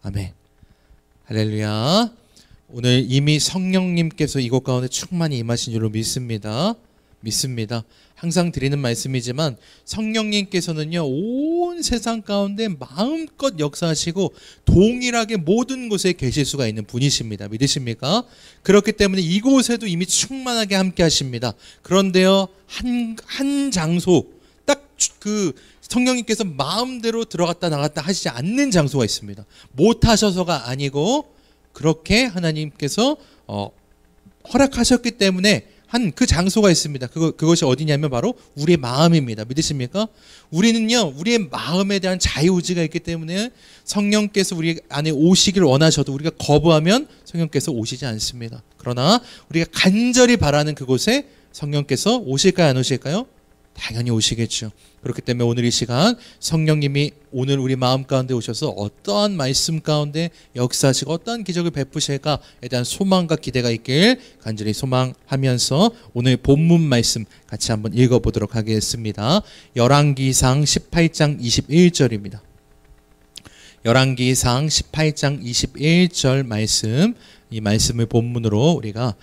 아멘. 할렐루야. 오늘 이미 성령님께서 이곳 가운데 충만히 임하신 줄로 믿습니다. 항상 드리는 말씀이지만 성령님께서는요, 온 세상 가운데 마음껏 역사하시고 동일하게 모든 곳에 계실 수가 있는 분이십니다. 믿으십니까? 그렇기 때문에 이곳에도 이미 충만하게 함께 하십니다. 그런데요, 한 장소, 딱 그 성령님께서 마음대로 들어갔다 나갔다 하시지 않는 장소가 있습니다. 못하셔서가 아니고 그렇게 하나님께서 허락하셨기 때문에 한 그 장소가 있습니다. 그것이 어디냐면 바로 우리의 마음입니다. 믿으십니까? 우리는요, 우리의 마음에 대한 자유의지가 있기 때문에 성령께서 우리 안에 오시기를 원하셔도 우리가 거부하면 성령께서 오시지 않습니다. 그러나 우리가 간절히 바라는 그곳에 성령께서 오실까요, 안 오실까요? 당연히 오시겠죠. 그렇기 때문에 오늘 이 시간 성령님이 오늘 우리 마음 가운데 오셔서 어떠한 말씀 가운데 역사하시고 어떠한 기적을 베푸실까에 대한 소망과 기대가 있길 간절히 소망하면서 오늘 본문 말씀 같이 한번 읽어보도록 하겠습니다. 열왕기상 18장 21절입니다. 열왕기상 18장 21절 말씀, 이 말씀을 본문으로 우리가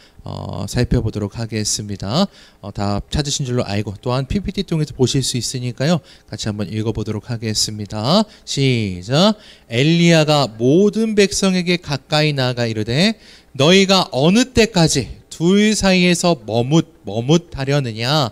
살펴보도록 하겠습니다. 다 찾으신 줄로 알고 또한 PPT 통해서 보실 수 있으니까요. 같이 한번 읽어보도록 하겠습니다. 시작. 엘리야가 모든 백성에게 가까이 나아가 이르되 너희가 어느 때까지 둘 사이에서 머뭇하려느냐.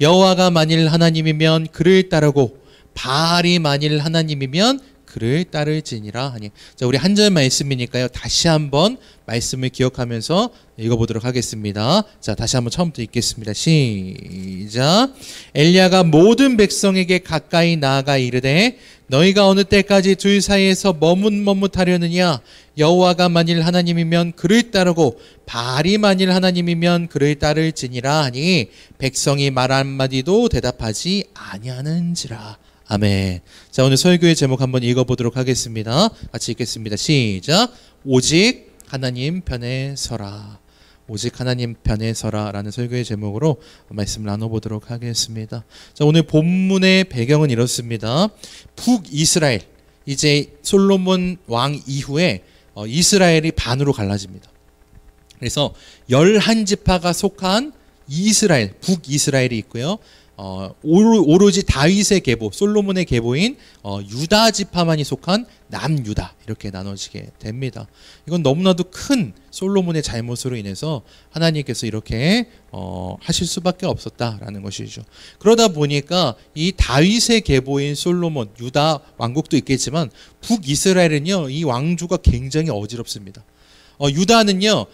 여호와가 만일 하나님이면 그를 따르고 바알이 만일 하나님이면 그를 따를지니라 하니. 자, 우리 한 절 말씀이니까요. 다시 한번 말씀을 기억하면서 읽어보도록 하겠습니다. 자, 다시 한번 처음부터 읽겠습니다. 시작. 엘리야가 모든 백성에게 가까이 나아가 이르되 너희가 어느 때까지 둘 사이에서 머뭇하려느냐. 여호와가 만일 하나님이면 그를 따르고 바알이 만일 하나님이면 그를 따를지니라 하니 백성이 말 한마디도 대답하지 아니하는지라. 아멘. 자, 오늘 설교의 제목 한번 읽어보도록 하겠습니다. 같이 읽겠습니다. 시작. 오직 하나님 편에 서라. 오직 하나님 편에 서라 라는 설교의 제목으로 말씀을 나눠보도록 하겠습니다. 자, 오늘 본문의 배경은 이렇습니다. 북이스라엘, 이제 솔로몬 왕 이후에 이스라엘이 반으로 갈라집니다. 그래서 11지파가 속한 이스라엘, 북이스라엘이 있고요. 오로지 다윗의 계보, 솔로몬의 계보인 유다 지파만이 속한 남유다, 이렇게 나눠지게 됩니다. 이건 너무나도 큰 솔로몬의 잘못으로 인해서 하나님께서 이렇게 하실 수밖에 없었다라는 것이죠. 그러다 보니까 이 다윗의 계보인 솔로몬, 유다 왕국도 있겠지만 북이스라엘은요, 이 왕조가 굉장히 어지럽습니다. 유다는요,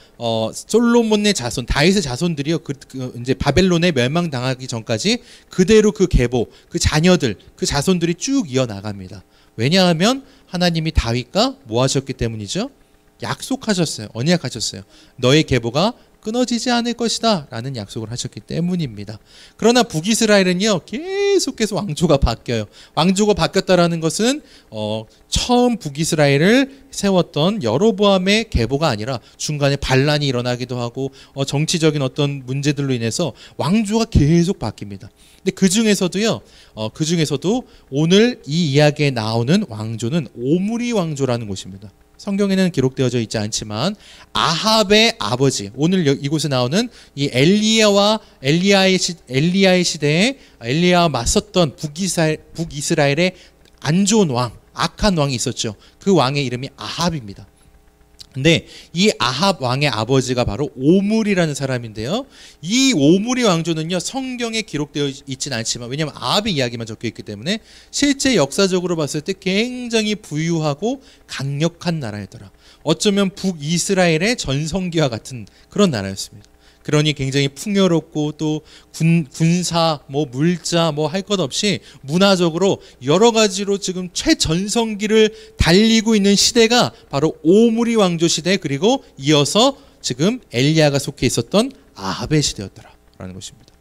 솔로몬의 자손, 다윗의 자손들이요, 이제 바벨론에 멸망당하기 전까지 그대로 그 계보, 그 자녀들, 그 자손들이 쭉 이어나갑니다. 왜냐하면 하나님이 다윗과 뭐 하셨기 때문이죠? 약속하셨어요. 언약하셨어요. 너의 계보가 끊어지지 않을 것이다 라는 약속을 하셨기 때문입니다. 그러나 북이스라엘은요, 계속해서 왕조가 바뀌어요. 왕조가 바뀌었다라는 것은 처음 북이스라엘을 세웠던 여로보암의 계보가 아니라 중간에 반란이 일어나기도 하고 정치적인 어떤 문제들로 인해서 왕조가 계속 바뀝니다. 근데 그 중에서도 오늘 이 이야기에 나오는 왕조는 오므리 왕조라는 곳입니다. 성경에는 기록되어져 있지 않지만 아합의 아버지, 오늘 이곳에 나오는 이 엘리야의 시대에 엘리야와 맞섰던 북이스라엘의 안 좋은 왕, 악한 왕이 있었죠. 그 왕의 이름이 아합입니다. 근데 이 아합 왕의 아버지가 바로 오므리라는 사람인데요. 이 오므리 왕조는요, 성경에 기록되어 있지는 않지만, 왜냐하면 아합의 이야기만 적혀 있기 때문에 실제 역사적으로 봤을 때 굉장히 부유하고 강력한 나라였더라. 어쩌면 북이스라엘의 전성기와 같은 그런 나라였습니다. 그러니 굉장히 풍요롭고 또 군사, 물자, 할 것 없이 문화적으로 여러 가지로 지금 최전성기를 달리고 있는 시대가 바로 오므리 왕조 시대, 그리고 이어서 지금 엘리야가 속해 있었던 아합의 시대였더라라는 것입니다.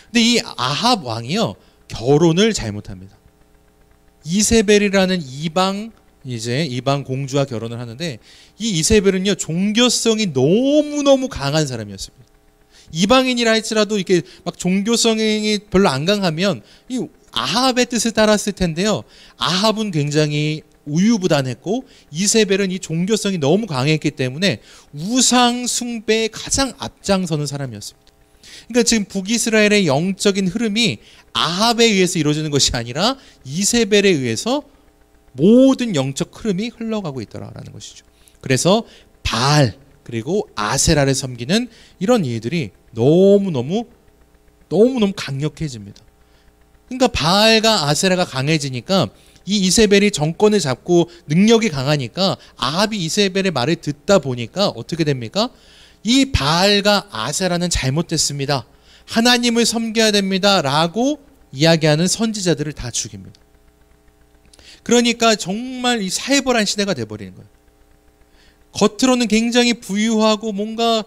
근데 이 아합 왕이요, 결혼을 잘못합니다. 이세벨이라는 이방 공주와 결혼을 하는데, 이 이세벨은요, 종교성이 너무너무 강한 사람이었습니다. 이방인이라 할지라도 이렇게 막 종교성이 별로 안 강하면 이 아합의 뜻을 따랐을 텐데요. 아합은 굉장히 우유부단했고 이세벨은 이 종교성이 너무 강했기 때문에 우상 숭배에 가장 앞장서는 사람이었습니다. 그러니까 지금 북이스라엘의 영적인 흐름이 아합에 의해서 이루어지는 것이 아니라 이세벨에 의해서 모든 영적 흐름이 흘러가고 있더라라는 것이죠. 그래서 바알 그리고 아세라를 섬기는 이런 일들이 너무너무 강력해집니다. 그러니까 바알과 아세라가 강해지니까 이 이세벨이 정권을 잡고 능력이 강하니까 아합이 이세벨의 말을 듣다 보니까 어떻게 됩니까? 이 바알과 아세라는 잘못됐습니다. 하나님을 섬겨야 됩니다. 라고 이야기하는 선지자들을 다 죽입니다. 그러니까 정말 이 살벌한 시대가 돼버리는 거예요. 겉으로는 굉장히 부유하고 뭔가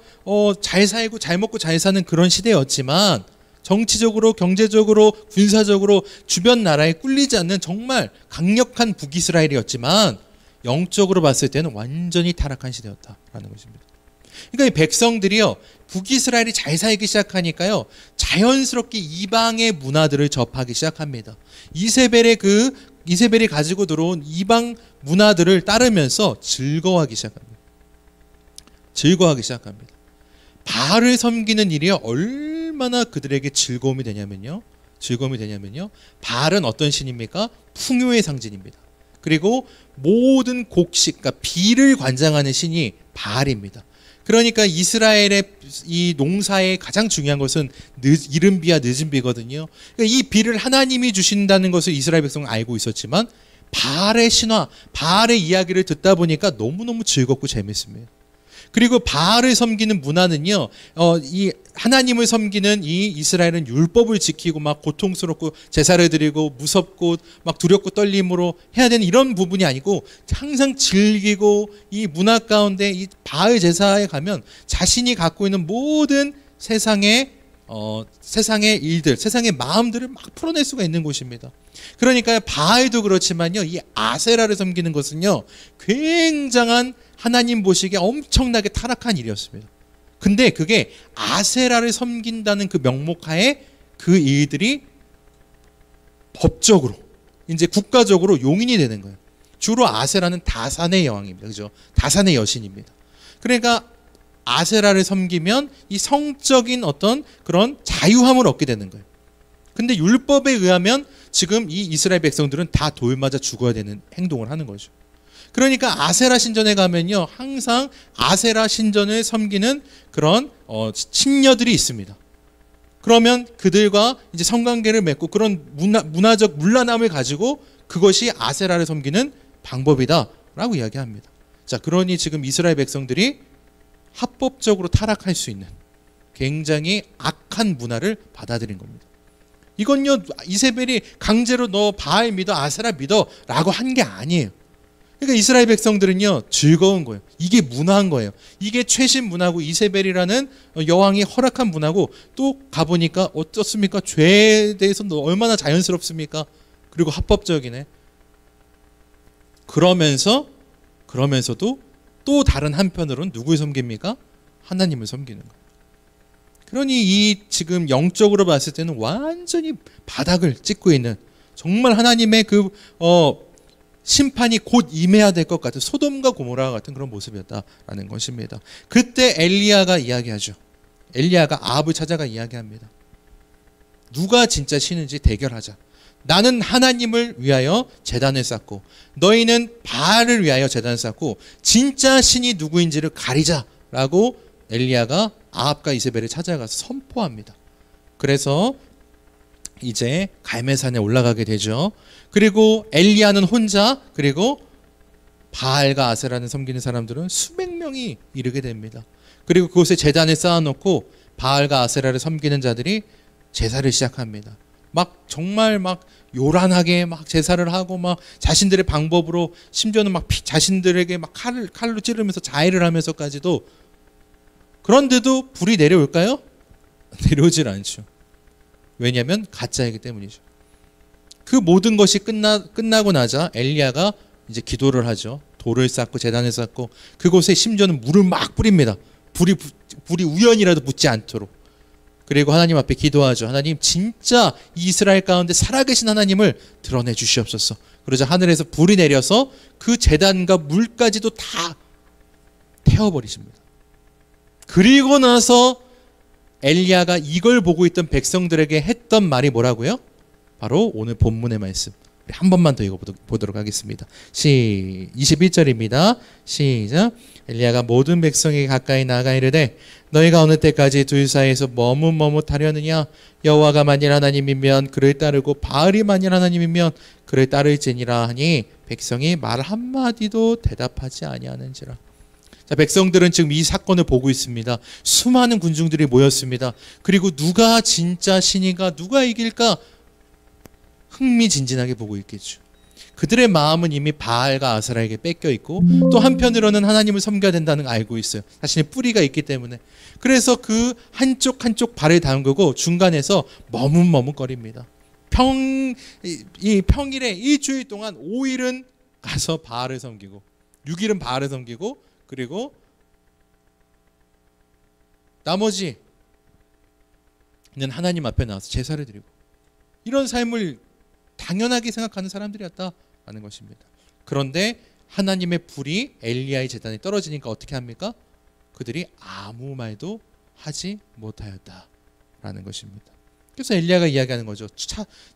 잘 살고 잘 먹고 잘 사는 그런 시대였지만 정치적으로 경제적으로 군사적으로 주변 나라에 꿀리지 않는 정말 강력한 북이스라엘이었지만 영적으로 봤을 때는 완전히 타락한 시대였다라는 것입니다. 그러니까 이 백성들이요 북이스라엘이 잘 살기 시작하니까요 자연스럽게 이방의 문화들을 접하기 시작합니다. 이세벨이 가지고 들어온 이방 문화들을 따르면서 즐거워하기 시작합니다. 바알을 섬기는 일이 얼마나 그들에게 즐거움이 되냐면요. 바알은 어떤 신입니까? 풍요의 상징입니다. 그리고 모든 곡식, 그러니까 비를 관장하는 신이 바알입니다. 그러니까 이스라엘의 이 농사에 가장 중요한 것은 이른 비와 늦은 비거든요. 그러니까 이 비를 하나님이 주신다는 것을 이스라엘 백성은 알고 있었지만 바알의 신화, 바알의 이야기를 듣다 보니까 너무너무 즐겁고 재밌습니다. 그리고 바알을 섬기는 문화는요, 이 하나님을 섬기는 이 이스라엘은 율법을 지키고 막 고통스럽고 제사를 드리고 무섭고 막 두렵고 떨림으로 해야 되는 이런 부분이 아니고 항상 즐기고 이 문화 가운데 이 바알 제사에 가면 자신이 갖고 있는 모든 세상의 일들, 세상의 마음들을 막 풀어낼 수가 있는 곳입니다. 그러니까 바알도 그렇지만요, 이 아세라를 섬기는 것은요, 굉장한 하나님 보시기에 엄청나게 타락한 일이었습니다. 근데 그게 아세라를 섬긴다는 그 명목하에 그 일들이 법적으로, 이제 국가적으로 용인이 되는 거예요. 주로 아세라는 다산의 여왕입니다. 그죠? 다산의 여신입니다. 그러니까 아세라를 섬기면 이 성적인 어떤 그런 자유함을 얻게 되는 거예요. 근데 율법에 의하면 지금 이 이스라엘 백성들은 다 돌 맞아 죽어야 되는 행동을 하는 거죠. 그러니까 아세라 신전에 가면요, 항상 아세라 신전을 섬기는 그런 신녀들이 있습니다. 그러면 그들과 이제 성관계를 맺고 그런 문화적 문란함을 가지고 그것이 아세라를 섬기는 방법이다라고 이야기합니다. 자, 그러니 지금 이스라엘 백성들이 합법적으로 타락할 수 있는 굉장히 악한 문화를 받아들인 겁니다. 이건요, 이세벨이 강제로 너 바알 믿어, 아세라 믿어 라고 한 게 아니에요. 그러니까 이스라엘 백성들은요 즐거운 거예요. 이게 문화인 거예요. 이게 최신 문화고 이세벨이라는 여왕이 허락한 문화고 또 가보니까 어떻습니까? 죄에 대해서 얼마나 자연스럽습니까? 그리고 합법적이네. 그러면서도 또 다른 한편으로는 누구를 섬깁니까? 하나님을 섬기는 거예요. 그러니 이 지금 영적으로 봤을 때는 완전히 바닥을 찍고 있는 정말 하나님의 그 심판이 곧 임해야 될 것 같은 소돔과 고모라 같은 그런 모습이었다라는 것입니다. 그때 엘리야가 이야기하죠. 엘리야가 아합을 찾아가 이야기합니다. 누가 진짜 신인지 대결하자. 나는 하나님을 위하여 제단을 쌓고 너희는 바알을 위하여 제단을 쌓고 진짜 신이 누구인지를 가리자라고 엘리야가 아합과 이세벨을 찾아가서 선포합니다. 그래서 이제 갈멜산에 올라가게 되죠. 그리고 엘리야는 혼자, 그리고 바알과 아세라를 섬기는 사람들은 수백 명이 이르게 됩니다. 그리고 그곳에 제단을 쌓아놓고 바알과 아세라를 섬기는 자들이 제사를 시작합니다. 막 정말 막 요란하게 막 제사를 하고 막 자신들의 방법으로 심지어는 막 자신들에게 막 칼로 찌르면서 자해를 하면서까지도. 그런데도 불이 내려올까요? 내려오질 않죠. 왜냐하면 가짜이기 때문이죠. 그 모든 것이 끝나고 나자 엘리야가 이제 기도를 하죠. 돌을 쌓고 제단을 쌓고 그곳에 심지어는 물을 막 뿌립니다. 불이 우연이라도 붙지 않도록. 그리고 하나님 앞에 기도하죠. 하나님, 진짜 이스라엘 가운데 살아계신 하나님을 드러내 주시옵소서. 그러자 하늘에서 불이 내려서 그 제단과 물까지도 다 태워버리십니다. 그리고 나서 엘리야가 이걸 보고 있던 백성들에게 했던 말이 뭐라고요? 바로 오늘 본문의 말씀. 우리 한 번만 더 읽어보도록 하겠습니다. 21절입니다. 시작. 엘리야가 모든 백성에게 가까이 나아가 이르되 너희가 어느 때까지 둘 사이에서 머뭇머뭇하려느냐? 여호와가 만일 하나님이면 그를 따르고 바알이 만일 하나님이면 그를 따를지니라 하니 백성이 말 한마디도 대답하지 아니하는지라. 자, 백성들은 지금 이 사건을 보고 있습니다. 수많은 군중들이 모였습니다. 그리고 누가 진짜 신이가 누가 이길까 흥미진진하게 보고 있겠죠. 그들의 마음은 이미 바알과 아세라에게 뺏겨 있고 또 한편으로는 하나님을 섬겨야 된다는 걸 알고 있어요. 자신의 뿌리가 있기 때문에. 그래서 그 한쪽 발을 담그고 중간에서 머뭇머뭇거립니다. 평일에 일주일 동안 5일은 가서 바알을 섬기고 6일은 바알을 섬기고 그리고 나머지는 하나님 앞에 나와서 제사를 드리고 이런 삶을 당연하게 생각하는 사람들이었다라는 것입니다. 그런데 하나님의 불이 엘리야의 제단에 떨어지니까 어떻게 합니까? 그들이 아무 말도 하지 못하였다라는 것입니다. 그래서 엘리야가 이야기하는 거죠.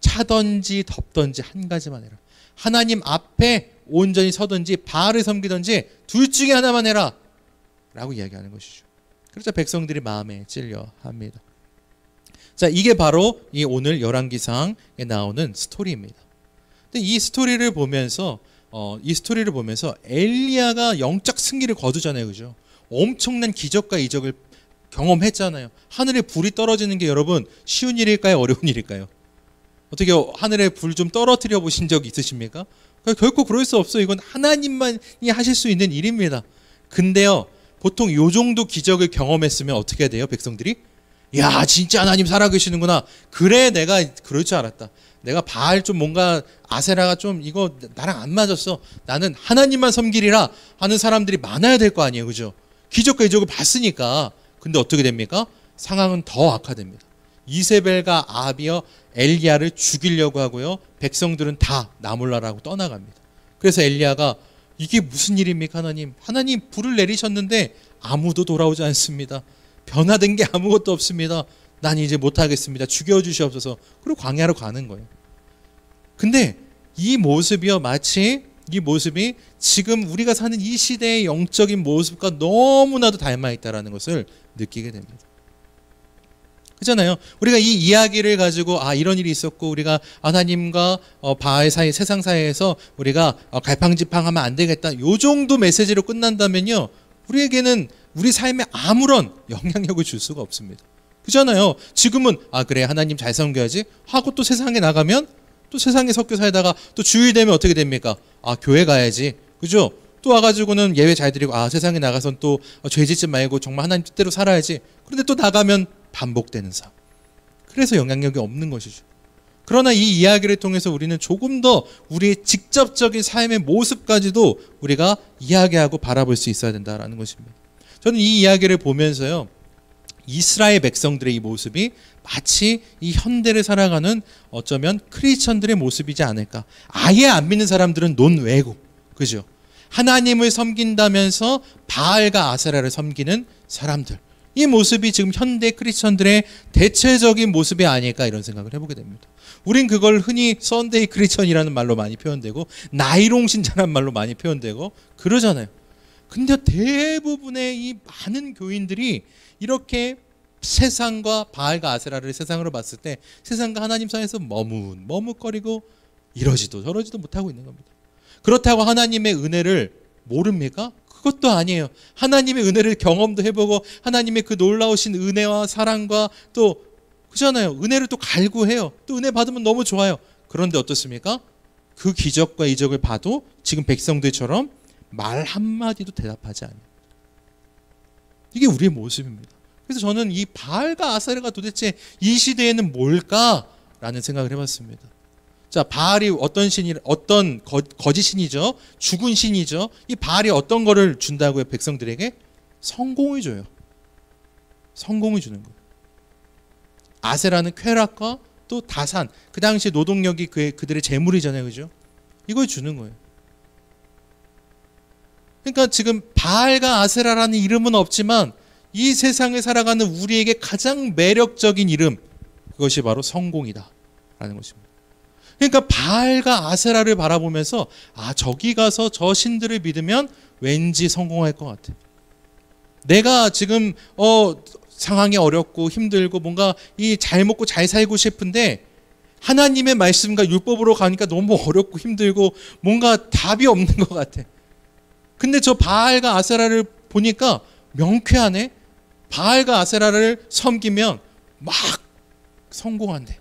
차든지 덥든지 한 가지만 해라. 하나님 앞에 온전히 서든지 바알을 섬기든지 둘 중에 하나만 해라 라고 이야기하는 것이죠. 그래서 백성들이 마음에 찔려합니다. 자, 이게 바로 이 오늘 열왕기상에 나오는 스토리입니다. 근데 이 스토리를 보면서 엘리야가 영적 승리를 거두잖아요, 그죠? 엄청난 기적과 이적을 경험했잖아요. 하늘에 불이 떨어지는 게 여러분 쉬운 일일까요, 어려운 일일까요? 어떻게 하늘에 불 좀 떨어뜨려 보신 적 있으십니까? 결코 그럴 수 없어요. 이건 하나님만이 하실 수 있는 일입니다. 근데요, 보통 요 정도 기적을 경험했으면 어떻게 해야 돼요, 백성들이? 야, 진짜 하나님 살아계시는구나. 그래, 내가 그럴 줄 알았다. 내가 바알 좀 뭔가 아세라가 좀 이거 나랑 안 맞았어. 나는 하나님만 섬기리라 하는 사람들이 많아야 될 거 아니에요, 그죠? 기적과 이적을 봤으니까. 근데 어떻게 됩니까? 상황은 더 악화됩니다. 이세벨과 아하비여 엘리야를 죽이려고 하고요. 백성들은 다 나몰라라고 떠나갑니다. 그래서 엘리야가 이게 무슨 일입니까, 하나님? 하나님 불을 내리셨는데 아무도 돌아오지 않습니다. 변화된 게 아무것도 없습니다. 난 이제 못하겠습니다. 죽여주시옵소서. 그리고 광야로 가는 거예요. 근데 이 모습이요, 마치 이 모습이 지금 우리가 사는 이 시대의 영적인 모습과 너무나도 닮아있다는 것을 느끼게 됩니다. 그렇잖아요. 우리가 이 이야기를 가지고 이런 일이 있었고 우리가 하나님과 바알 사이, 세상 사이에서 우리가 갈팡질팡하면 안 되겠다, 요 정도 메시지로 끝난다면요, 우리에게는 우리 삶에 아무런 영향력을 줄 수가 없습니다. 그렇잖아요. 지금은 그래, 하나님 잘 섬겨야지 하고 또 세상에 나가면 또 세상에 섞여 살다가 또 주일 되면 어떻게 됩니까? 교회 가야지, 그죠? 또 와가지고는 예배 잘 드리고 세상에 나가선 또 죄 짓지 말고 정말 하나님 뜻대로 살아야지. 그런데 또 나가면 반복되는 삶. 그래서 영향력이 없는 것이죠. 그러나 이 이야기를 통해서 우리는 조금 더 우리의 직접적인 삶의 모습까지도 우리가 이야기하고 바라볼 수 있어야 된다는 것입니다. 저는 이 이야기를 보면서요, 이스라엘 백성들의 이 모습이 마치 이 현대를 살아가는 어쩌면 크리스천들의 모습이지 않을까. 아예 안 믿는 사람들은 논외고, 그죠? 하나님을 섬긴다면서 바알과 아세라를 섬기는 사람들, 이 모습이 지금 현대 크리스천들의 대체적인 모습이 아닐까, 이런 생각을 해보게 됩니다. 우린 그걸 흔히 썬데이 크리스천이라는 말로 많이 표현되고 나이롱 신자라는 말로 많이 표현되고 그러잖아요. 근데 대부분의 이 많은 교인들이 이렇게 세상과 바알과 아세라를 세상으로 봤을 때 세상과 하나님 사이에서 머뭇거리고 이러지도 저러지도 못하고 있는 겁니다. 그렇다고 하나님의 은혜를 모릅니까? 그것도 아니에요. 하나님의 은혜를 경험도 해보고 하나님의 그 놀라우신 은혜와 사랑과 또 그잖아요, 은혜를 또 갈구해요. 또 은혜 받으면 너무 좋아요. 그런데 어떻습니까? 그 기적과 이적을 봐도 지금 백성들처럼 말 한마디도 대답하지 않아요. 이게 우리의 모습입니다. 그래서 저는 이 바알과 아세라가 도대체 이 시대에는 뭘까라는 생각을 해봤습니다. 자, 바알이 어떤 거짓 신이죠. 죽은 신이죠. 이 바알이 어떤 거를 준다고요? 백성들에게 성공을 줘요. 성공을 주는 거예요. 아세라는 쾌락과 또 다산, 그 당시 노동력이 그들의 재물이잖아요, 그죠? 이걸 주는 거예요. 그러니까 지금 바알과 아세라라는 이름은 없지만 이 세상을 살아가는 우리에게 가장 매력적인 이름, 그것이 바로 성공이다 라는 것입니다. 그러니까 바알과 아세라를 바라보면서 저기 가서 저 신들을 믿으면 왠지 성공할 것 같아. 내가 지금 상황이 어렵고 힘들고 뭔가 잘 먹고 잘 살고 싶은데 하나님의 말씀과 율법으로 가니까 너무 어렵고 힘들고 뭔가 답이 없는 것 같아. 근데 저 바알과 아세라를 보니까 명쾌하네. 바알과 아세라를 섬기면 막 성공한대.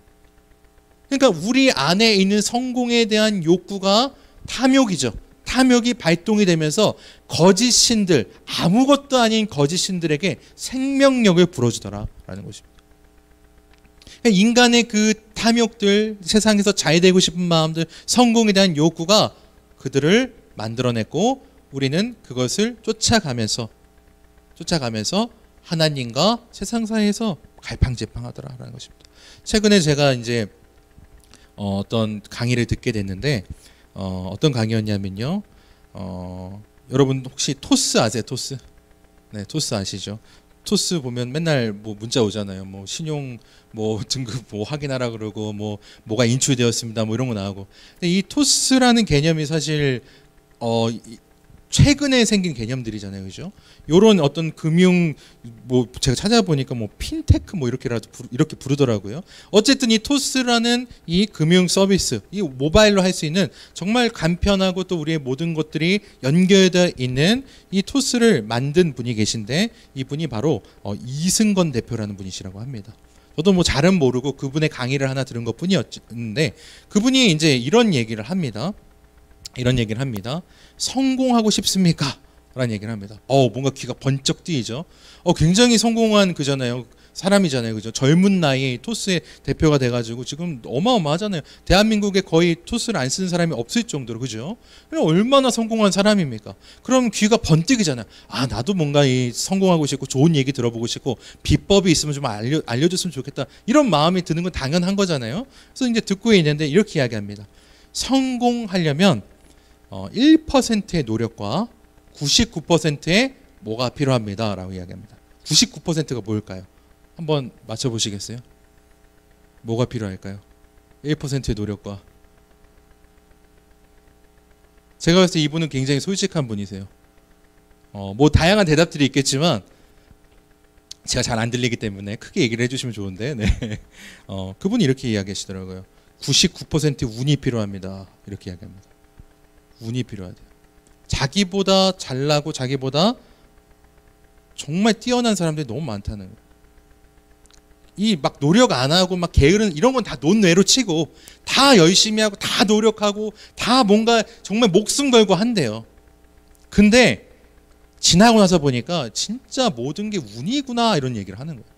그러니까 우리 안에 있는 성공에 대한 욕구가 탐욕이죠. 탐욕이 발동이 되면서 거짓 신들, 아무것도 아닌 거짓 신들에게 생명력을 불어주더라라는 것입니다. 인간의 그 탐욕들, 세상에서 잘 되고 싶은 마음들, 성공에 대한 욕구가 그들을 만들어냈고 우리는 그것을 쫓아가면서 하나님과 세상 사이에서 갈팡질팡하더라라는 것입니다. 최근에 제가 이제 어떤 강의를 듣게 됐는데 어떤 강의였냐면요. 여러분 혹시 토스 아세요? 토스? 네, 토스 아시죠? 토스 보면 맨날 뭐 문자 오잖아요. 뭐 신용 뭐 등급 뭐 확인하라 그러고 뭐가 인출되었습니다. 뭐 이런 거 나오고. 근데 이 토스라는 개념이 사실 최근에 생긴 개념들이잖아요, 그죠? 요런 어떤 금융 제가 찾아보니까 핀테크 이렇게 부르더라고요. 어쨌든 이 토스라는 이 금융 서비스, 이 모바일로 할 수 있는 정말 간편하고 또 우리의 모든 것들이 연결되어 있는 이 토스를 만든 분이 계신데 이분이 바로 이승건 대표라는 분이시라고 합니다. 저도 잘은 모르고 그분의 강의를 하나 들은 것뿐이었는데 그분이 이제 이런 얘기를 합니다. 성공하고 싶습니까? 라는 얘기를 합니다. 뭔가 귀가 번쩍 뜨이죠. 굉장히 성공한 사람이잖아요. 그죠? 젊은 나이에 토스의 대표가 돼가지고 지금 어마어마하잖아요. 대한민국에 거의 토스를 안 쓰는 사람이 없을 정도로, 그죠? 얼마나 성공한 사람입니까? 그럼 귀가 번뜩이잖아요. 나도 뭔가 성공하고 싶고 좋은 얘기 들어보고 싶고 비법이 있으면 좀 알려줬으면 좋겠다. 이런 마음이 드는 건 당연한 거잖아요. 그래서 이제 듣고 있는데 이렇게 이야기합니다. 성공하려면 1%의 노력과 99%의 뭐가 필요합니다 라고 이야기합니다. 99%가 뭘까요? 한번 맞춰보시겠어요? 뭐가 필요할까요? 1%의 노력과. 제가 봤을 때 이분은 굉장히 솔직한 분이세요. 다양한 대답들이 있겠지만 제가 잘 안 들리기 때문에 크게 얘기를 해주시면 좋은데 그분이 이렇게 이야기하시더라고요. 99% 운이 필요합니다. 이렇게 이야기합니다. 운이 필요하대요. 자기보다 잘나고 자기보다 정말 뛰어난 사람들이 너무 많다는 거예요. 노력 안 하고 게으른 이런 건 다 논외로 치고 다 열심히 하고 다 노력하고 다 뭔가 정말 목숨 걸고 한대요. 근데 지나고 나서 보니까 진짜 모든 게 운이구나 이런 얘기를 하는 거예요.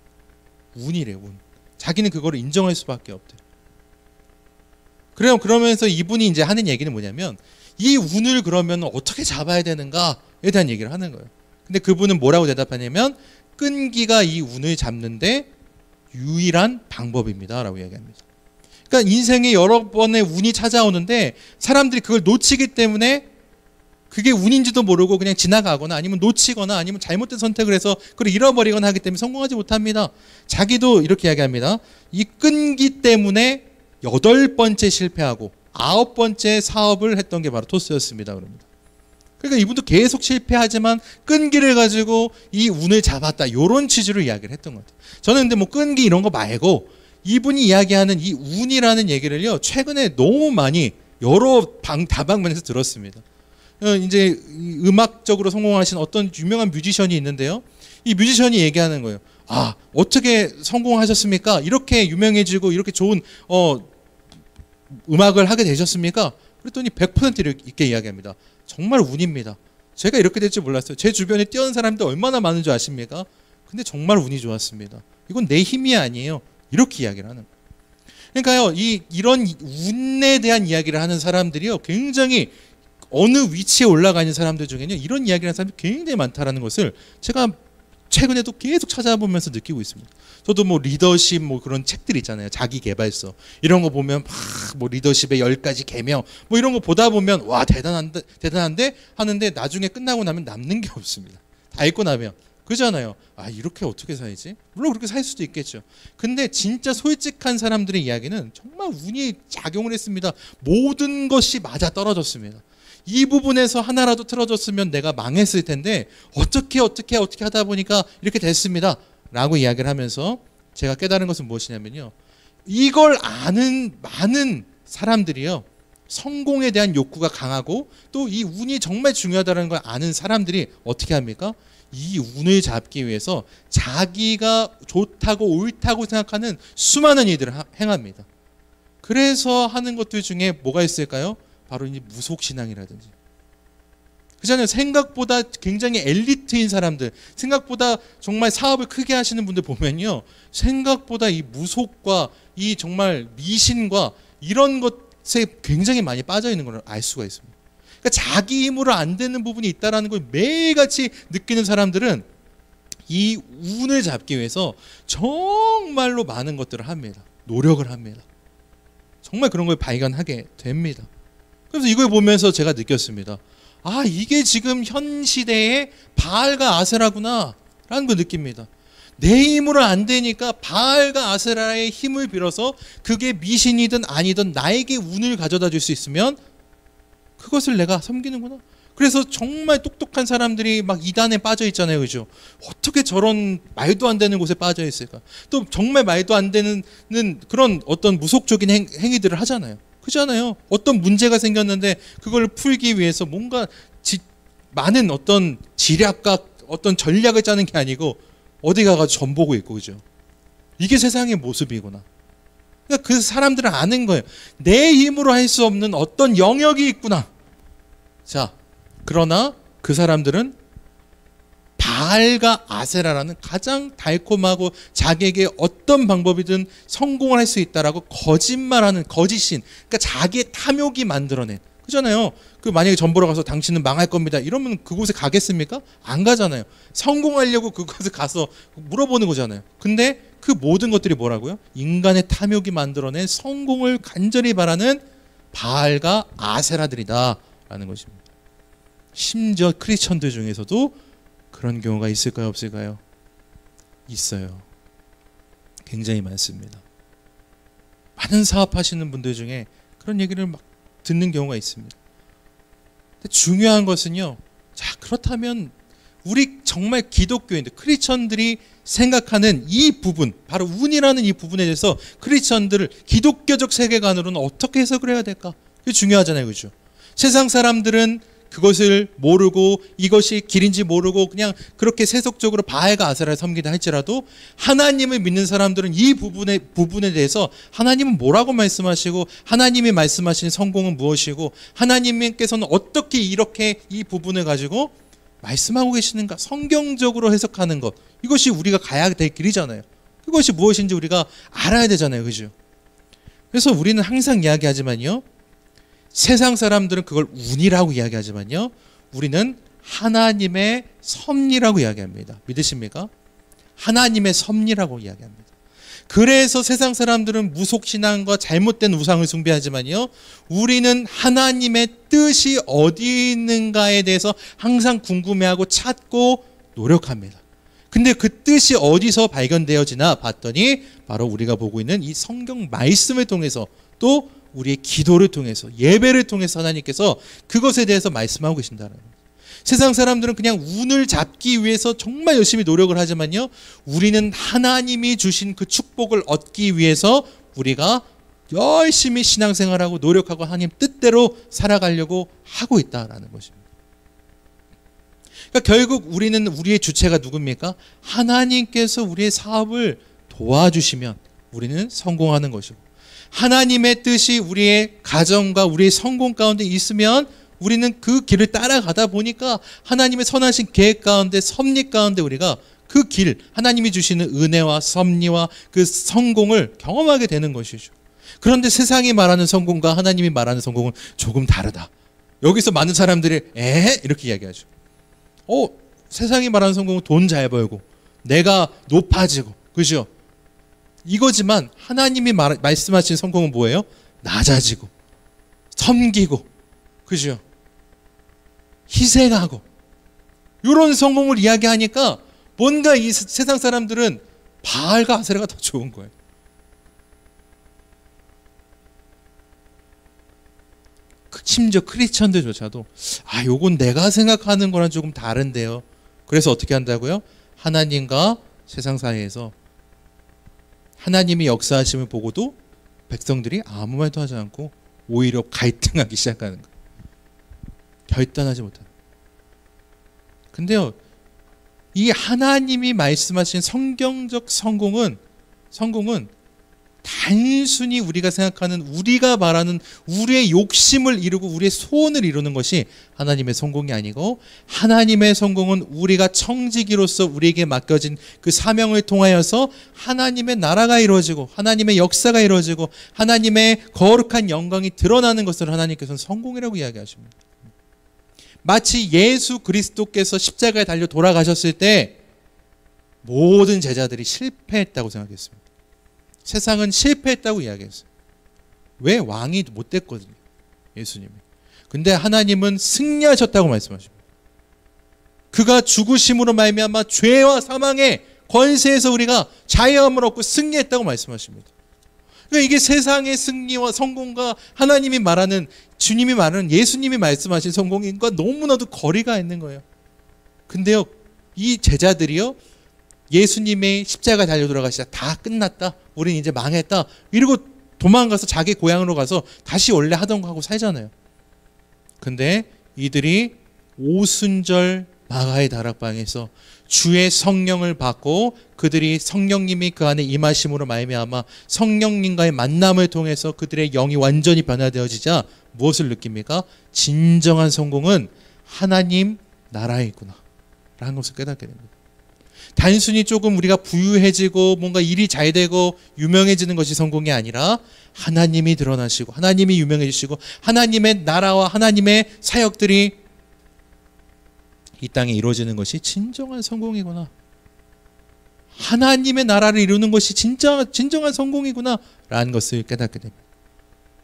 운이래, 운. 자기는 그거를 인정할 수밖에 없대. 그러면서 이분이 이제 하는 얘기는 뭐냐면 이 운을 그러면 어떻게 잡아야 되는가에 대한 얘기를 하는 거예요. 근데 그분은 뭐라고 대답하냐면 끈기가 이 운을 잡는데 유일한 방법입니다 라고 이야기합니다. 그러니까 인생에 여러 번의 운이 찾아오는데 사람들이 그걸 놓치기 때문에 그게 운인지도 모르고 그냥 지나가거나 아니면 놓치거나 아니면 잘못된 선택을 해서 그걸 잃어버리거나 하기 때문에 성공하지 못합니다. 자기도 이렇게 이야기합니다. 이 끈기 때문에 8번째 실패하고 9번째 사업을 했던 게 바로 토스였습니다. 그럽니다. 그러니까 이분도 계속 실패하지만 끈기를 가지고 이 운을 잡았다. 이런 취지로 이야기를 했던 것 같아요. 저는 근데 끈기 이런 거 말고 이분이 이야기하는 이 운이라는 얘기를요. 최근에 너무 많이 여러 다방면에서 들었습니다. 이제 음악적으로 성공하신 어떤 유명한 뮤지션이 있는데요. 이 뮤지션이 얘기하는 거예요. 어떻게 성공하셨습니까? 이렇게 유명해지고 이렇게 좋은 음악을 하게 되셨습니까? 그랬더니 100% 이렇게 이야기합니다. 정말 운입니다. 제가 이렇게 될 줄 몰랐어요. 제 주변에 뛰어난 사람들 얼마나 많은 줄 아십니까? 근데 정말 운이 좋았습니다. 이건 내 힘이 아니에요. 이렇게 이야기를 하는 거예요. 그러니까요, 이런 운에 대한 이야기를 하는 사람들이요, 굉장히 어느 위치에 올라가 있는 사람들 중에는 이런 이야기를 하는 사람이 굉장히 많다라는 것을 제가 최근에도 계속 찾아보면서 느끼고 있습니다. 저도 뭐 리더십 뭐 그런 책들 있잖아요. 자기 개발서 이런 거 보면 막 뭐 리더십의 10가지 계명 뭐 이런 거 보다 보면 와 대단한데 하는데 나중에 끝나고 나면 남는 게 없습니다. 다 읽고 나면 그잖아요. 아 이렇게 어떻게 살지? 물론 그렇게 살 수도 있겠죠. 근데 진짜 솔직한 사람들의 이야기는 정말 운이 작용을 했습니다. 모든 것이 맞아 떨어졌습니다. 이 부분에서 하나라도 틀어졌으면 내가 망했을 텐데 어떻게 하다 보니까 이렇게 됐습니다. 라고 이야기를 하면서 제가 깨달은 것은 무엇이냐면요. 이걸 아는 많은 사람들이요. 성공에 대한 욕구가 강하고 또 이 운이 정말 중요하다는 걸 아는 사람들이 어떻게 합니까? 이 운을 잡기 위해서 자기가 좋다고 옳다고 생각하는 수많은 일들을 행합니다. 그래서 하는 것들 중에 뭐가 있을까요? 바로 이제 무속신앙이라든지. 그잖아요. 생각보다 굉장히 엘리트인 사람들, 생각보다 정말 사업을 크게 하시는 분들 보면요. 생각보다 이 무속과 이 정말 미신과 이런 것에 굉장히 많이 빠져 있는 걸 알 수가 있습니다. 그러니까 자기 힘으로 안 되는 부분이 있다는 걸 매일같이 느끼는 사람들은 이 운을 잡기 위해서 정말로 많은 것들을 합니다. 노력을 합니다. 정말 그런 걸 발견하게 됩니다. 그래서 이걸 보면서 제가 느꼈습니다. 아, 이게 지금 현 시대의 바알과 아세라구나 라는 걸 느낍니다. 내 힘으로 안 되니까 바알과 아세라의 힘을 빌어서 그게 미신이든 아니든 나에게 운을 가져다 줄 수 있으면 그것을 내가 섬기는구나. 그래서 정말 똑똑한 사람들이 막 이단에 빠져 있잖아요. 그죠? 어떻게 저런 말도 안 되는 곳에 빠져 있을까? 또 정말 말도 안 되는 그런 어떤 무속적인 행위들을 하잖아요. 그렇잖아요. 어떤 문제가 생겼는데 그걸 풀기 위해서 뭔가 많은 어떤 지략과 어떤 전략을 짜는 게 아니고 어디 가가지고 점 보고 있고, 그죠? 이게 세상의 모습이구나. 그러니까 그 사람들은 아는 거예요. 내 힘으로 할 수 없는 어떤 영역이 있구나. 자, 그러나 그 사람들은 바알과 아세라라는 가장 달콤하고 자기에게 어떤 방법이든 성공을 할 수 있다라고 거짓말하는 거짓신, 그러니까 자기의 탐욕이 만들어낸, 그잖아요. 그 만약에 점 보러 가서 당신은 망할 겁니다 이러면 그곳에 가겠습니까? 안 가잖아요. 성공하려고 그곳에 가서 물어보는 거잖아요. 근데 그 모든 것들이 뭐라고요? 인간의 탐욕이 만들어낸 성공을 간절히 바라는 바알과 아세라들이다 라는 것입니다. 심지어 크리스천들 중에서도 그런 경우가 있을까요, 없을까요? 있어요. 굉장히 많습니다. 많은 사업하시는 분들 중에 그런 얘기를 막 듣는 경우가 있습니다. 근데 중요한 것은요. 자, 그렇다면 우리 정말 기독교인들, 크리스천들이 생각하는 이 부분, 바로 운이라는 이 부분에 대해서 크리스천들을 기독교적 세계관으로는 어떻게 해석을 해야 될까? 그게 중요하잖아요. 그죠? 세상 사람들은 그것을 모르고 이것이 길인지 모르고 그냥 그렇게 세속적으로 바알과 아세라를 섬기다 할지라도 하나님을 믿는 사람들은 이 부분에 대해서 하나님은 뭐라고 말씀하시고 하나님이 말씀하신 성공은 무엇이고 하나님께서는 어떻게 이렇게 이 부분을 가지고 말씀하고 계시는가, 성경적으로 해석하는 것, 이것이 우리가 가야 될 길이잖아요. 그것이 무엇인지 우리가 알아야 되잖아요. 그죠? 그래서 우리는 항상 이야기하지만요, 세상 사람들은 그걸 운이라고 이야기하지만요, 우리는 하나님의 섭리라고 이야기합니다. 믿으십니까? 하나님의 섭리라고 이야기합니다. 그래서 세상 사람들은 무속신앙과 잘못된 우상을 숭배하지만요, 우리는 하나님의 뜻이 어디 있는가에 대해서 항상 궁금해하고 찾고 노력합니다. 근데 그 뜻이 어디서 발견되어지나 봤더니 바로 우리가 보고 있는 이 성경 말씀을 통해서, 또 우리의 기도를 통해서, 예배를 통해서 하나님께서 그것에 대해서 말씀하고 계신다는 거예요. 세상 사람들은 그냥 운을 잡기 위해서 정말 열심히 노력을 하지만요, 우리는 하나님이 주신 그 축복을 얻기 위해서 우리가 열심히 신앙생활하고 노력하고 하나님 뜻대로 살아가려고 하고 있다라는 것입니다. 그러니까 결국 우리는, 우리의 주체가 누굽니까? 하나님께서 우리의 사업을 도와주시면 우리는 성공하는 것이고, 하나님의 뜻이 우리의 가정과 우리의 성공 가운데 있으면 우리는 그 길을 따라가다 보니까 하나님의 선하신 계획 가운데, 섭리 가운데 우리가 그 길, 하나님이 주시는 은혜와 섭리와 그 성공을 경험하게 되는 것이죠. 그런데 세상이 말하는 성공과 하나님이 말하는 성공은 조금 다르다. 여기서 많은 사람들이 이렇게 이야기하죠. 세상이 말하는 성공은 돈 잘 벌고, 내가 높아지고, 그죠? 이거지만 하나님이 말씀하신 성공은 뭐예요? 낮아지고, 섬기고, 그죠? 희생하고, 이런 성공을 이야기하니까 뭔가 이 세상 사람들은 바알과 아세라가 더 좋은 거예요. 심지어 크리스천들조차도 요건 내가 생각하는 거랑 조금 다른데요. 그래서 어떻게 한다고요? 하나님과 세상 사이에서 하나님이 역사하심을 보고도 백성들이 아무 말도 하지 않고 오히려 갈등하기 시작하는 거예요. 결단하지 못하는. 근데요, 이 하나님이 말씀하신 성경적 성공은 단순히 우리가 생각하는, 우리가 말하는 우리의 욕심을 이루고 우리의 소원을 이루는 것이 하나님의 성공이 아니고, 하나님의 성공은 우리가 청지기로서 우리에게 맡겨진 그 사명을 통하여서 하나님의 나라가 이루어지고 하나님의 역사가 이루어지고 하나님의 거룩한 영광이 드러나는 것을 하나님께서는 성공이라고 이야기하십니다. 마치 예수 그리스도께서 십자가에 달려 돌아가셨을 때 모든 제자들이 실패했다고 생각했습니다. 세상은 실패했다고 이야기했어요. 왜? 왕이 못 됐거든요, 예수님이. 근데 하나님은 승리하셨다고 말씀하십니다. 그가 죽으심으로 말미암아 죄와 사망의 권세에서 우리가 자유함을 얻고 승리했다고 말씀하십니다. 그러니까 이게 세상의 승리와 성공과 하나님이 말하는, 주님이 말하는, 예수님이 말씀하신 성공과 너무나도 거리가 있는 거예요. 근데요, 이 제자들이요, 예수님의 십자가 달려 돌아가시다, 다 끝났다, 우린 이제 망했다, 이러고 도망가서 자기 고향으로 가서 다시 원래 하던 거 하고 살잖아요. 근데 이들이 오순절 마가의 다락방에서 주의 성령을 받고 그들이 성령님이 그 안에 임하심으로 말미암아 성령님과의 만남을 통해서 그들의 영이 완전히 변화되어지자 무엇을 느낍니까? 진정한 성공은 하나님 나라이구나 라는 것을 깨닫게 됩니다. 단순히 조금 우리가 부유해지고 뭔가 일이 잘 되고 유명해지는 것이 성공이 아니라 하나님이 드러나시고 하나님이 유명해지시고 하나님의 나라와 하나님의 사역들이 이 땅에 이루어지는 것이 진정한 성공이구나. 하나님의 나라를 이루는 것이 진정한 성공이구나 라는 것을 깨닫게 됩니다.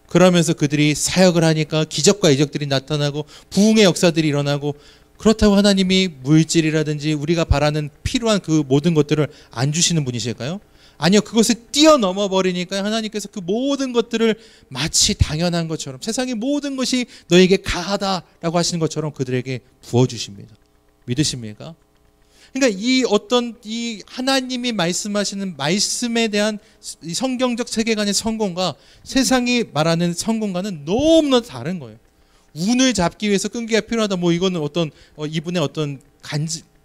그러면서 그들이 사역을 하니까 기적과 이적들이 나타나고 부흥의 역사들이 일어나고, 그렇다고 하나님이 물질이라든지 우리가 바라는 필요한 그 모든 것들을 안 주시는 분이실까요? 아니요. 그것을 뛰어넘어 버리니까 하나님께서 그 모든 것들을 마치 당연한 것처럼, 세상의 모든 것이 너에게 가하다라고 하시는 것처럼 그들에게 부어주십니다. 믿으십니까? 그러니까 이 하나님이 말씀하시는 말씀에 대한 이 성경적 세계관의 성공과 세상이 말하는 성공과는 너무나 다른 거예요. 운을 잡기 위해서 끈기가 필요하다. 이거는 이분의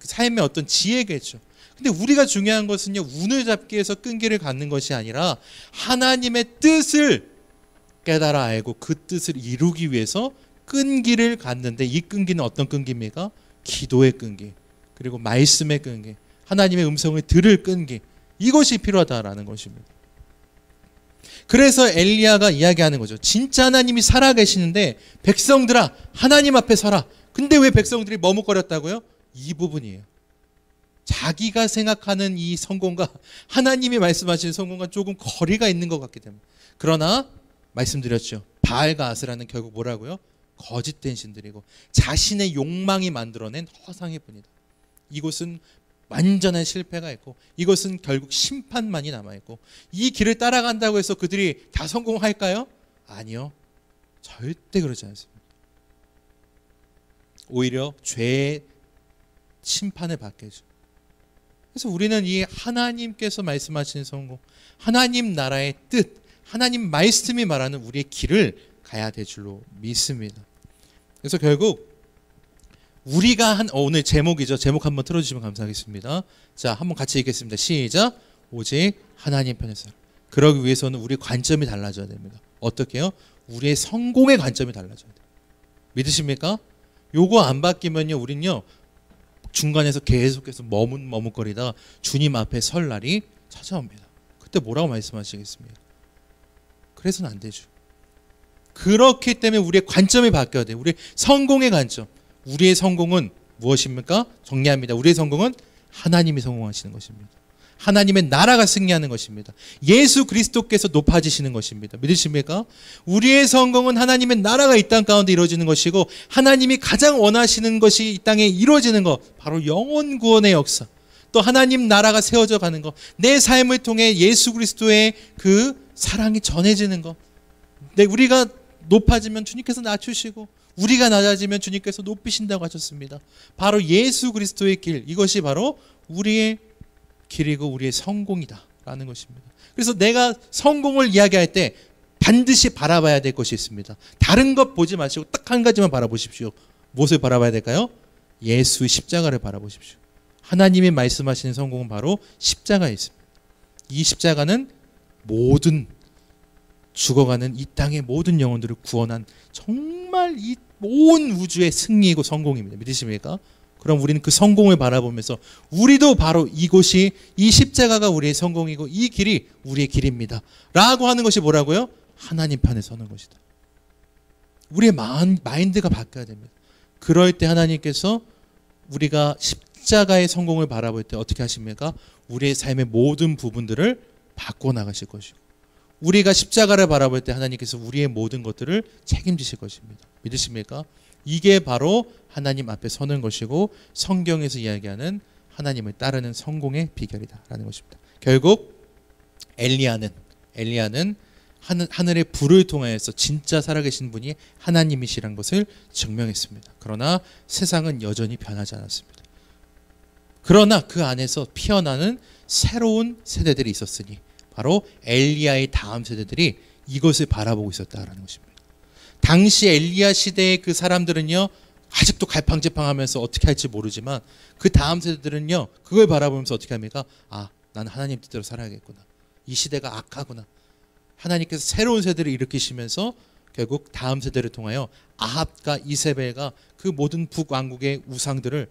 삶의 어떤 지혜겠죠. 근데 우리가 중요한 것은요, 운을 잡기 위해서 끈기를 갖는 것이 아니라 하나님의 뜻을 깨달아 알고 그 뜻을 이루기 위해서 끈기를 갖는데, 이 끈기는 어떤 끈기입니까? 기도의 끈기, 그리고 말씀의 끈기, 하나님의 음성을 들을 끈기, 이것이 필요하다라는 것입니다. 그래서 엘리야가 이야기하는 거죠. 진짜 하나님이 살아계시는데 백성들아 하나님 앞에 서라. 근데 왜 백성들이 머뭇거렸다고요? 이 부분이에요. 자기가 생각하는 이 성공과 하나님이 말씀하신 성공과 조금 거리가 있는 것 같기 때문에. 그러나 말씀드렸죠. 바알과 아세라는 결국 뭐라고요? 거짓된 신들이고 자신의 욕망이 만들어낸 허상일 뿐이다. 이곳은 완전한 실패가 있고 이것은 결국 심판만이 남아있고, 이 길을 따라간다고 해서 그들이 다 성공할까요? 아니요. 절대 그러지 않습니다. 오히려 죄의 심판을 받게 해줘. 그래서 우리는 이 하나님께서 말씀하시는 성공, 하나님 나라의 뜻, 하나님 말씀이 말하는 우리의 길을 가야 될 줄로 믿습니다. 그래서 결국 우리가 오늘 제목이죠. 제목 한번 틀어주시면 감사하겠습니다. 자, 한번 같이 읽겠습니다. 시작. 오직 하나님 편에서. 그러기 위해서는 우리 관점이 달라져야 됩니다. 어떻게요? 우리의 성공의 관점이 달라져야 돼요. 믿으십니까? 요거 안 바뀌면요, 우린요 중간에서 계속해서 머뭇거리다가 주님 앞에 설 날이 찾아옵니다. 그때 뭐라고 말씀하시겠습니까? 그래서는 안 되죠. 그렇기 때문에 우리의 관점이 바뀌어야 돼요. 우리의 성공의 관점. 우리의 성공은 무엇입니까? 정리합니다. 우리의 성공은 하나님이 성공하시는 것입니다. 하나님의 나라가 승리하는 것입니다. 예수 그리스도께서 높아지시는 것입니다. 믿으십니까? 우리의 성공은 하나님의 나라가 이 땅 가운데 이루어지는 것이고, 하나님이 가장 원하시는 것이 이 땅에 이루어지는 것, 바로 영혼 구원의 역사, 또 하나님 나라가 세워져 가는 것, 내 삶을 통해 예수 그리스도의 그 사랑이 전해지는 것. 우리가 높아지면 주님께서 낮추시고, 우리가 낮아지면 주님께서 높이신다고 하셨습니다. 바로 예수 그리스도의 길, 이것이 바로 우리의 길이고 우리의 성공이다라는 것입니다. 그래서 내가 성공을 이야기할 때 반드시 바라봐야 될 것이 있습니다. 다른 것 보지 마시고 딱 한 가지만 바라보십시오. 무엇을 바라봐야 될까요? 예수의 십자가를 바라보십시오. 하나님이 말씀하시는 성공은 바로 십자가에 있습니다. 이 십자가는 모든 죽어가는 이 땅의 모든 영혼들을 구원한 정말 이 온 우주의 승리이고 성공입니다. 믿으십니까? 그럼 우리는 그 성공을 바라보면서 우리도 바로 이곳이, 이 십자가가 우리의 성공이고 이 길이 우리의 길입니다 라고 하는 것이 뭐라고요? 하나님 편에 서는 것이다. 우리의 마인드가 바뀌어야 됩니다. 그럴 때 하나님께서 우리가 십자가의 성공을 바라볼 때 어떻게 하십니까? 우리의 삶의 모든 부분들을 바꿔나가실 것이고, 우리가 십자가를 바라볼 때 하나님께서 우리의 모든 것들을 책임지실 것입니다. 믿으십니까? 이게 바로 하나님 앞에 서는 것이고 성경에서 이야기하는 하나님을 따르는 성공의 비결이다라는 것입니다. 결국 엘리야는 하늘의 불을 통하여서 진짜 살아계신 분이 하나님이시라는 것을 증명했습니다. 그러나 세상은 여전히 변하지 않았습니다. 그러나 그 안에서 피어나는 새로운 세대들이 있었으니 바로 엘리야의 다음 세대들이 이것을 바라보고 있었다라는 것입니다. 당시 엘리야 시대의 그 사람들은요, 아직도 갈팡질팡하면서 어떻게 할지 모르지만 그 다음 세대들은요, 그걸 바라보면서 어떻게 합니까? 아, 나는 하나님 뜻대로 살아야겠구나. 이 시대가 악하구나. 하나님께서 새로운 세대를 일으키시면서 결국 다음 세대를 통하여 아합과 이세벨과 그 모든 북왕국의 우상들을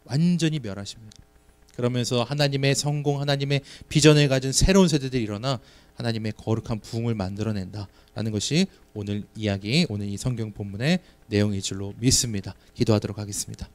완전히 멸하십니다. 그러면서 하나님의 성공, 하나님의 비전을 가진 새로운 세대들이 일어나 하나님의 거룩한 부흥을 만들어낸다라는 것이 오늘 이야기, 오늘 이 성경 본문의 내용일 줄로 믿습니다. 기도하도록 하겠습니다.